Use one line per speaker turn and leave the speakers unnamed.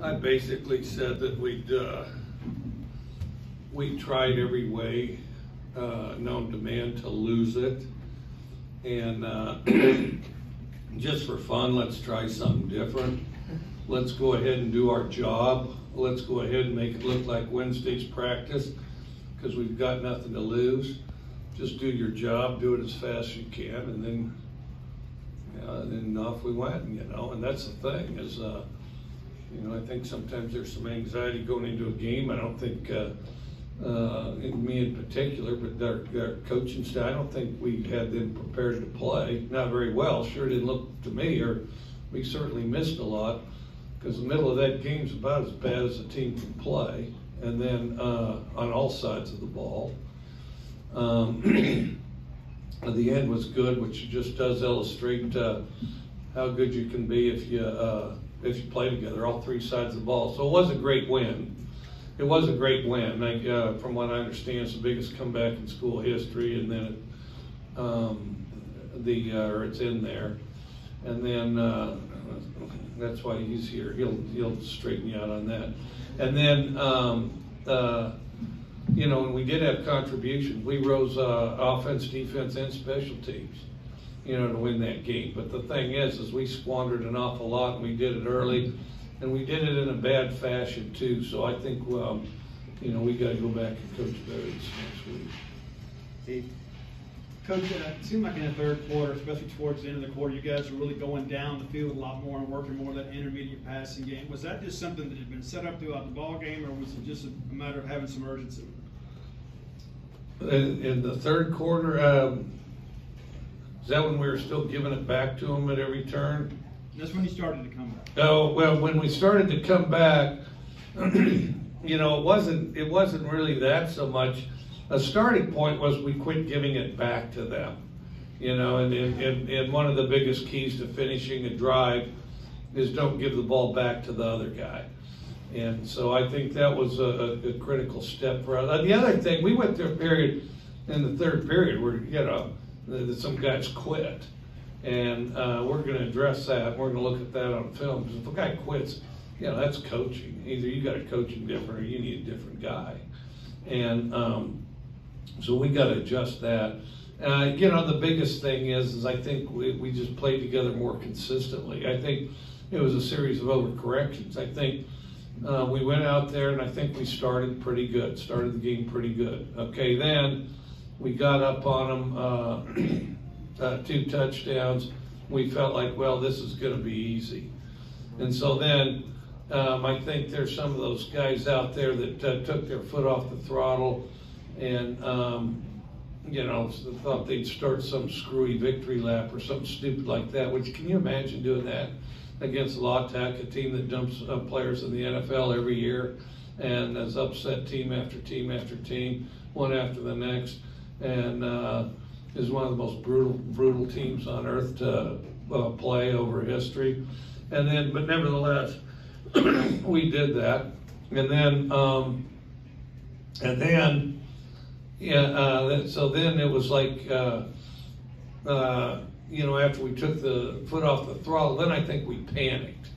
I basically said that we tried every way known to man to lose it, and just for fun, let's try something different. Let's go ahead and do our job. Let's go ahead and make it look like Wednesday's practice, because we've got nothing to lose. Just do your job, do it as fast as you can, and then off we went. And that's the thing is, I think sometimes there's some anxiety going into a game. I don't think me in particular, but their coaching staff, I don't think we had them prepared to play. Not very well. Sure didn't look to me, or we certainly missed a lot, because the middle of that game's about as bad as a team can play. And then on all sides of the ball. The end was good, which just does illustrate how good you can be if you play together, all three sides of the ball. So it was a great win. It was a great win. From what I understand, it's the biggest comeback in school history, and then it's in there. And then that's why he's here. He'll straighten you out on that. And then and we did have contributions. We rose offense, defense, and special teams, to win that game. But the thing is we squandered an awful lot, and we did it early, and we did it in a bad fashion too. So I think, we got to go back and coach better this next week.
Steve, Coach, it seemed like in the third quarter, especially towards the end of the quarter, you guys were really going down the field a lot more and working more of that intermediate passing game. Was that just something that had been set up throughout the ball game, or was it just a matter of having some urgency?
In the third quarter, is that when we were still giving it back to them at every turn?
That's when you started to come back.
Oh, well, when we started to come back, it wasn't really that so much. A starting point was we quit giving it back to them, and one of the biggest keys to finishing a drive is don't give the ball back to the other guy. And so I think that was a critical step for us. The other thing, we went through a period in the third period where, some guys quit. And we're going to address that. We're going to look at that on film. Because if a guy quits, that's coaching. Either you got to coach him different or you need a different guy. And so we got to adjust that. The biggest thing is I think we just played together more consistently. I think it was a series of overcorrections. I think we went out there and I think we started the game pretty good. Okay, then we got up on them, 2 touchdowns. We felt like, well, this is going to be easy. And so then I think there's some of those guys out there that took their foot off the throttle and, thought they'd start some screwy victory lap or something stupid like that, which can you imagine doing that against La Tech, a team that dumps players in the NFL every year and has upset team after team after team, one after the next, and is one of the most brutal teams on earth to play over history. But nevertheless, we did that. So then it was like, after we took the foot off the throttle, then I think we panicked.